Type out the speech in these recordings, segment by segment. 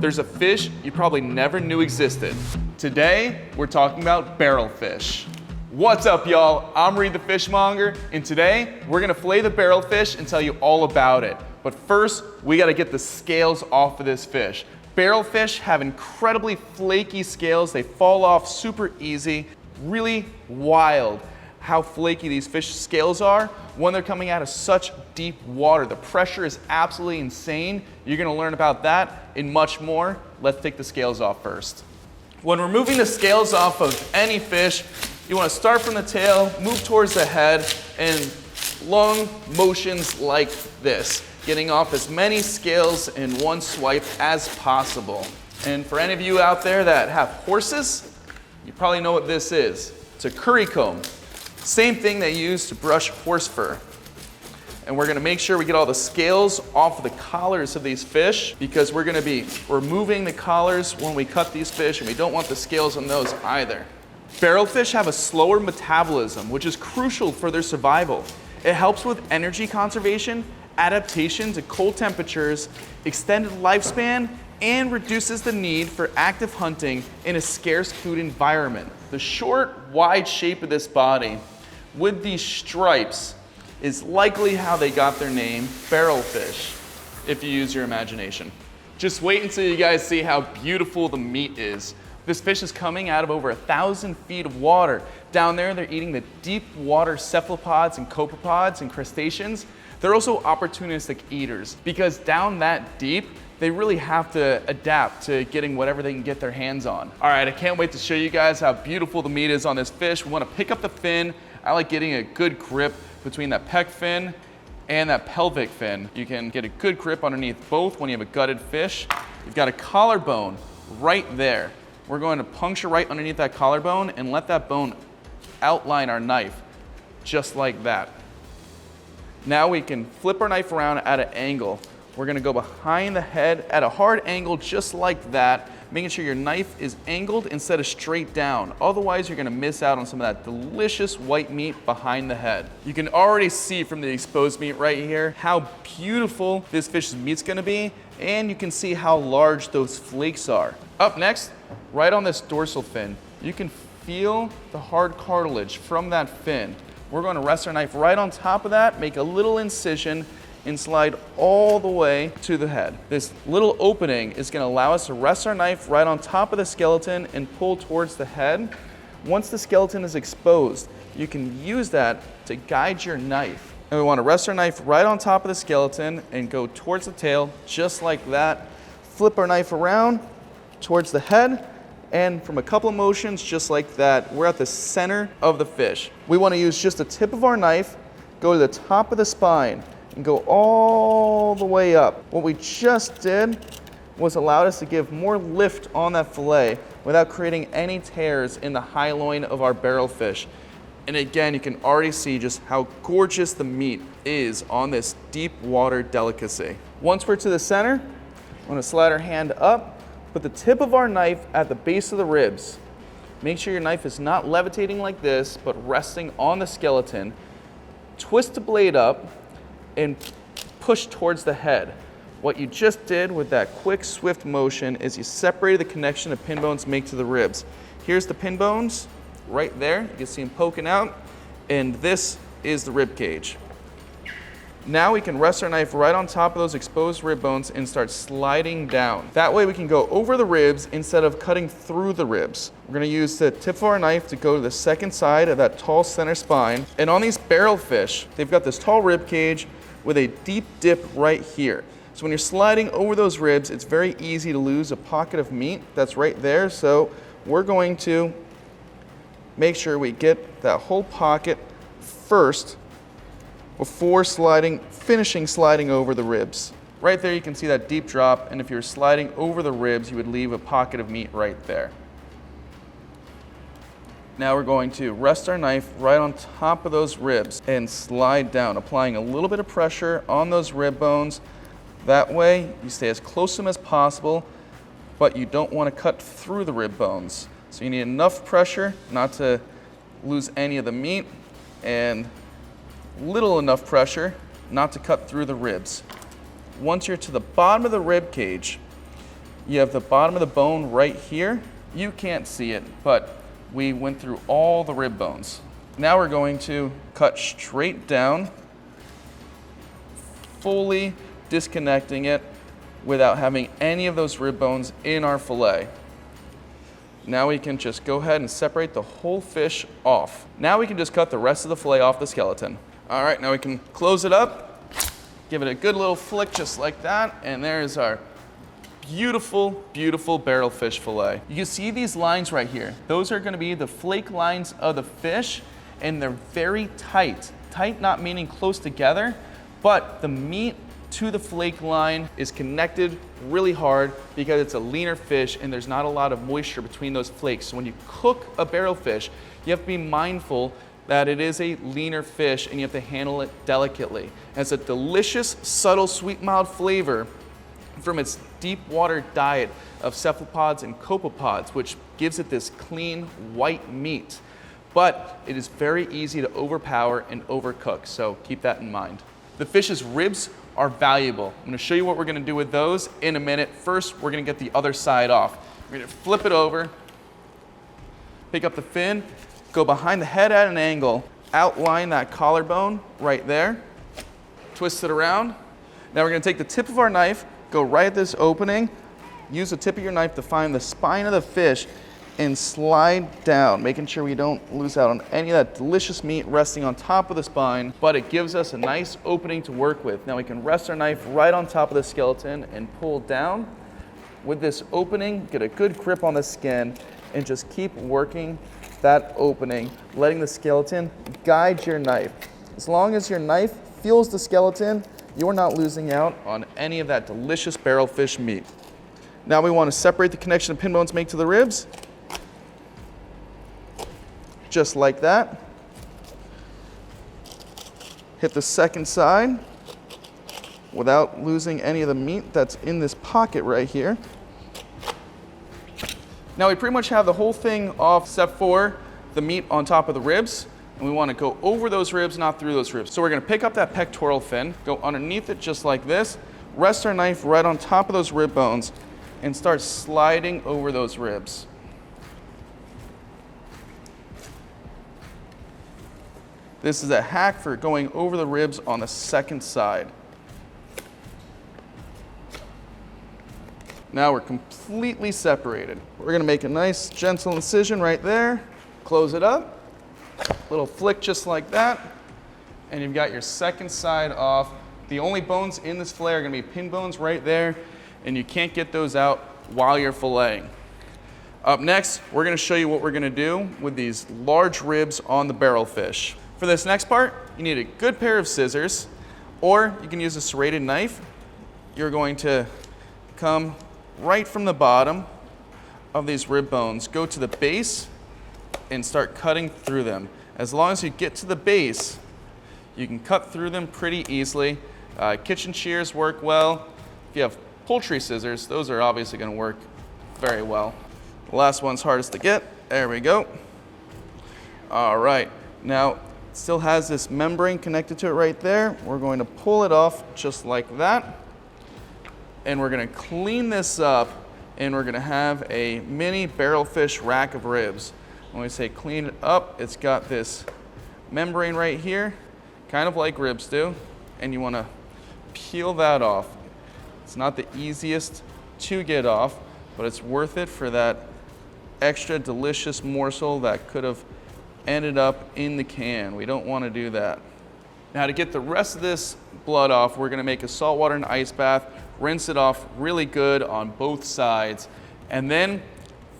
there's a fish you probably never knew existed. Today, we're talking about barrelfish. What's up, y'all? I'm Reed the Fishmonger, and today, we're gonna fillet the barrelfish and tell you all about it. But first, we gotta get the scales off of this fish. Barrelfish have incredibly flaky scales. They fall off super easy, really wild how flaky these fish scales are when they're coming out of such deep water. The pressure is absolutely insane. You're gonna learn about that and much more. Let's take the scales off first. When removing the scales off of any fish, you wanna start from the tail, move towards the head, and long motions like this, getting off as many scales in one swipe as possible. And for any of you out there that have horses, you probably know what this is. It's a curry comb. Same thing they use to brush horse fur. And we're gonna make sure we get all the scales off of the collars of these fish because we're gonna be removing the collars when we cut these fish, and we don't want the scales on those either. Barrelfish have a slower metabolism, which is crucial for their survival. It helps with energy conservation, adaptation to cold temperatures, extended lifespan, and reduces the need for active hunting in a scarce food environment. The short, wide shape of this body with these stripes is likely how they got their name, barrelfish, if you use your imagination. Just wait until you guys see how beautiful the meat is. This fish is coming out of over 1,000 feet of water. Down there, they're eating the deep water cephalopods and copepods and crustaceans. They're also opportunistic eaters because down that deep, they really have to adapt to getting whatever they can get their hands on. All right, I can't wait to show you guys how beautiful the meat is on this fish. We wanna pick up the fin. I like getting a good grip between that pec fin and that pelvic fin. You can get a good grip underneath both when you have a gutted fish. You've got a collarbone right there. We're going to puncture right underneath that collarbone and let that bone outline our knife, just like that. Now we can flip our knife around at an angle. We're gonna go behind the head at a hard angle just like that, making sure your knife is angled instead of straight down. Otherwise, you're gonna miss out on some of that delicious white meat behind the head. You can already see from the exposed meat right here how beautiful this fish's meat's gonna be, and you can see how large those flakes are. Up next, right on this dorsal fin, you can feel the hard cartilage from that fin. We're gonna rest our knife right on top of that, make a little incision, and slide all the way to the head. This little opening is gonna allow us to rest our knife right on top of the skeleton and pull towards the head. Once the skeleton is exposed, you can use that to guide your knife. And we wanna rest our knife right on top of the skeleton and go towards the tail, just like that. Flip our knife around towards the head, and from a couple of motions, just like that, we're at the center of the fish. We wanna use just the tip of our knife, go to the top of the spine, and go all the way up. What we just did was allowed us to give more lift on that fillet without creating any tears in the high loin of our barrelfish. And again, you can already see just how gorgeous the meat is on this deep water delicacy. Once we're to the center, I'm gonna slide our hand up, put the tip of our knife at the base of the ribs. Make sure your knife is not levitating like this, but resting on the skeleton. Twist the blade up and push towards the head. What you just did with that quick, swift motion is you separated the connection the pin bones make to the ribs. Here's the pin bones right there. You can see them poking out, and this is the rib cage. Now we can rest our knife right on top of those exposed rib bones and start sliding down. That way we can go over the ribs instead of cutting through the ribs. We're gonna use the tip of our knife to go to the second side of that tall center spine. And on these barrelfish, they've got this tall rib cage with a deep dip right here. So when you're sliding over those ribs, it's very easy to lose a pocket of meat that's right there. So we're going to make sure we get that whole pocket first before finishing sliding over the ribs. Right there you can see that deep drop, and if you're sliding over the ribs, you would leave a pocket of meat right there. Now we're going to rest our knife right on top of those ribs and slide down, applying a little bit of pressure on those rib bones. That way you stay as close to them as possible, but you don't want to cut through the rib bones. So you need enough pressure not to lose any of the meat, and little enough pressure not to cut through the ribs. Once you're to the bottom of the rib cage, You have the bottom of the bone right here. You can't see it, but we went through all the rib bones. Now we're going to cut straight down, fully disconnecting it without having any of those rib bones in our fillet. Now we can just go ahead and separate the whole fish off. Now we can just cut the rest of the fillet off the skeleton. All right, now we can close it up, give it a good little flick just like that, and there's our beautiful, beautiful barrel fish fillet. You can see these lines right here. Those are gonna be the flake lines of the fish, and they're very tight. Tight not meaning close together, but the meat to the flake line is connected really hard because it's a leaner fish and there's not a lot of moisture between those flakes. So when you cook a barrel fish, you have to be mindful that it is a leaner fish and you have to handle it delicately. And it's a delicious, subtle, sweet, mild flavor from its deep water diet of cephalopods and copepods, which gives it this clean, white meat. But it is very easy to overpower and overcook, so keep that in mind. The fish's ribs are valuable. I'm gonna show you what we're gonna do with those in a minute. First, we're gonna get the other side off. We're gonna flip it over, pick up the fin, go behind the head at an angle, outline that collarbone right there, twist it around. Now we're gonna take the tip of our knife, go right at this opening, use the tip of your knife to find the spine of the fish and slide down, making sure we don't lose out on any of that delicious meat resting on top of the spine, but it gives us a nice opening to work with. Now we can rest our knife right on top of the skeleton and pull down. With this opening, get a good grip on the skin and just keep working that opening, letting the skeleton guide your knife. As long as your knife feels the skeleton, you're not losing out on any of that delicious barrel fish meat. Now we want to separate the connection the pin bones make to the ribs. Just like that. Hit the second side without losing any of the meat that's in this pocket right here. Now we pretty much have the whole thing off except for the meat on top of the ribs, and we want to go over those ribs, not through those ribs. So we're going to pick up that pectoral fin, go underneath it just like this, rest our knife right on top of those rib bones, and start sliding over those ribs. This is a hack for going over the ribs on the second side. Now we're completely separated. We're gonna make a nice gentle incision right there, close it up, little flick just like that, and you've got your second side off. The only bones in this fillet are gonna be pin bones right there, and you can't get those out while you're filleting. Up next, we're gonna show you what we're gonna do with these large ribs on the barrel fish. For this next part, you need a good pair of scissors, or you can use a serrated knife. You're going to come right from the bottom of these rib bones, go to the base, and start cutting through them. As long as you get to the base, you can cut through them pretty easily. Kitchen shears work well. If you have poultry scissors, those are obviously going to work very well. The last one's hardest to get. There we go. All right, now still has this membrane connected to it right there. We're going to pull it off just like that. And we're gonna clean this up, and we're gonna have a mini barrel fish rack of ribs. When we say clean it up, it's got this membrane right here, kind of like ribs do, and you wanna peel that off. It's not the easiest to get off, but it's worth it for that extra delicious morsel that could have ended up in the can. We don't want to do that. Now to get the rest of this blood off, we're going to make a saltwater and ice bath, rinse it off really good on both sides, and then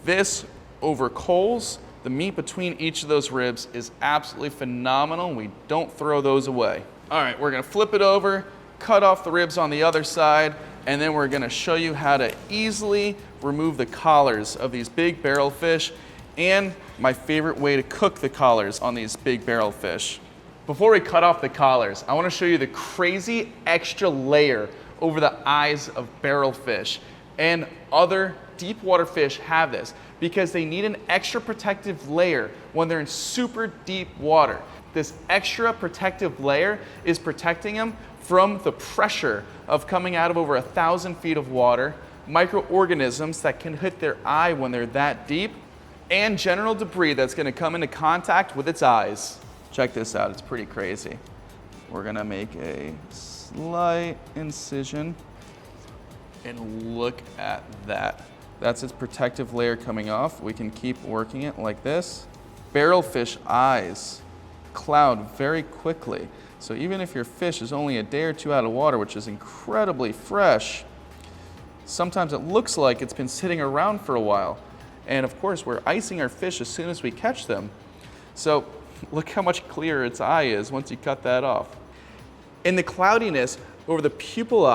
this over coals. The meat between each of those ribs is absolutely phenomenal. We don't throw those away. All right, we're going to flip it over, cut off the ribs on the other side, and then we're going to show you how to easily remove the collars of these big barrel fish, and my favorite way to cook the collars on these big barrel fish. Before we cut off the collars, I want to show you the crazy extra layer over the eyes of barrel fish. And other deep water fish have this because they need an extra protective layer when they're in super deep water. This extra protective layer is protecting them from the pressure of coming out of over 1,000 feet of water, microorganisms that can hit their eye when they're that deep, and general debris that's gonna come into contact with its eyes. Check this out, it's pretty crazy. We're gonna make a slight incision, and look at that. That's its protective layer coming off. We can keep working it like this. Barrelfish eyes cloud very quickly. So even if your fish is only a day or two out of water, which is incredibly fresh, sometimes it looks like it's been sitting around for a while. And of course, we're icing our fish as soon as we catch them. So look how much clearer its eye is once you cut that off. And the cloudiness over the pupil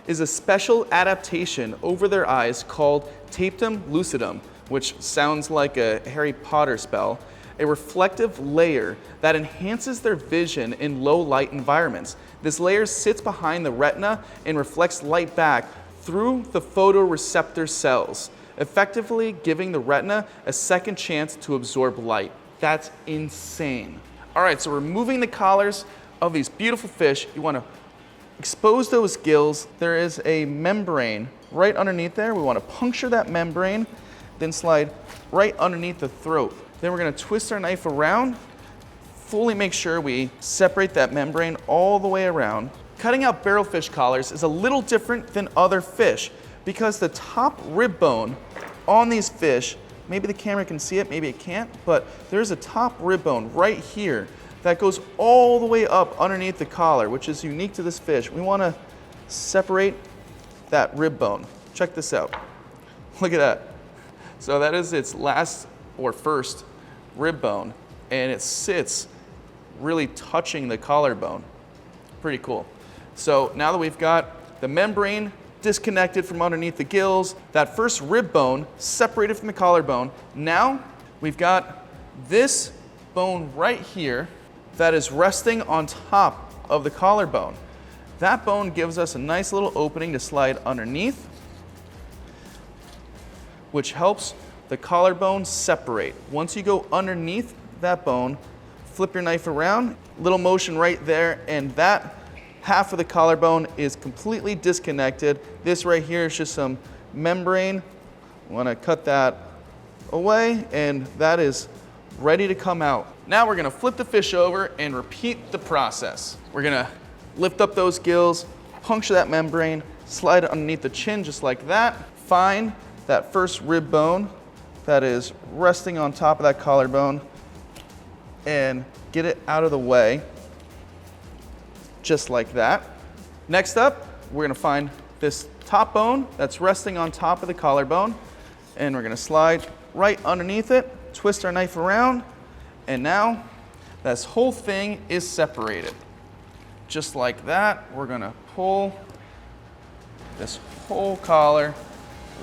is a special adaptation over their eyes called tapetum lucidum, which sounds like a Harry Potter spell, a reflective layer that enhances their vision in low light environments. This layer sits behind the retina and reflects light back through the photoreceptor cells, effectively giving the retina a second chance to absorb light. That's insane. All right, so removing the collars of these beautiful fish, you wanna expose those gills. There is a membrane right underneath there. We wanna puncture that membrane, then slide right underneath the throat. Then we're gonna twist our knife around, fully make sure we separate that membrane all the way around. Cutting out barrelfish collars is a little different than other fish because the top rib bone on these fish, maybe the camera can see it, maybe it can't, but there's a top rib bone right here that goes all the way up underneath the collar, which is unique to this fish. We wanna separate that rib bone. Check this out. Look at that. So that is its last or first rib bone, and it sits really touching the collarbone. Pretty cool. So now that we've got the membrane disconnected from underneath the gills, that first rib bone separated from the collarbone, now we've got this bone right here that is resting on top of the collarbone. That bone gives us a nice little opening to slide underneath, which helps the collarbone separate. Once you go underneath that bone, flip your knife around, little motion right there, and that half of the collarbone is completely disconnected. This right here is just some membrane. I want to cut that away, and that is ready to come out. Now we're gonna flip the fish over and repeat the process. We're gonna lift up those gills, puncture that membrane, slide it underneath the chin just like that. Find that first rib bone that is resting on top of that collarbone and get it out of the way, just like that. Next up, we're gonna find this top bone that's resting on top of the collarbone, and we're gonna slide right underneath it, twist our knife around, and now this whole thing is separated. Just like that, we're gonna pull this whole collar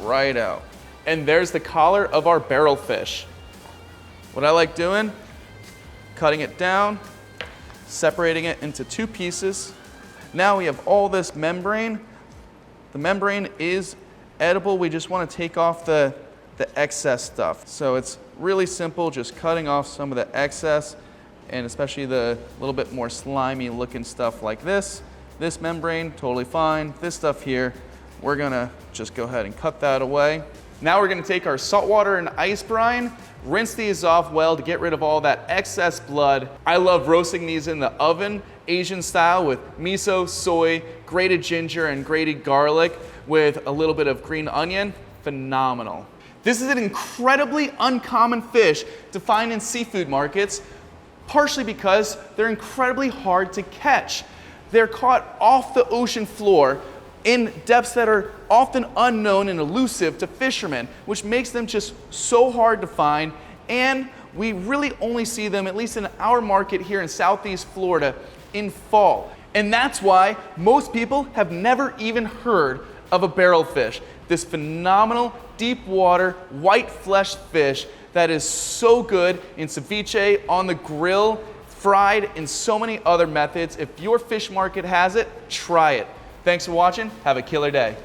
right out. And there's the collar of our barrelfish. What I like doing, cutting it down, separating it into two pieces. Now we have all this membrane. The membrane is edible. We just want to take off the excess stuff. So it's really simple, just cutting off some of the excess, and especially the little bit more slimy looking stuff like this. This membrane, totally fine. This stuff here, we're gonna just go ahead and cut that away. Now we're gonna take our saltwater and ice brine, rinse these off well to get rid of all that excess blood. I love roasting these in the oven, Asian style, with miso, soy, grated ginger, and grated garlic with a little bit of green onion. Phenomenal. This is an incredibly uncommon fish to find in seafood markets, partially because they're incredibly hard to catch. They're caught off the ocean floor in depths that are often unknown and elusive to fishermen, which makes them just so hard to find. And we really only see them, at least in our market here in Southeast Florida, in fall. And that's why most people have never even heard of a barrelfish, this phenomenal deep water white flesh fish that is so good in ceviche, on the grill, fried, and so many other methods. If your fish market has it, try it. Thanks for watching. Have a killer day.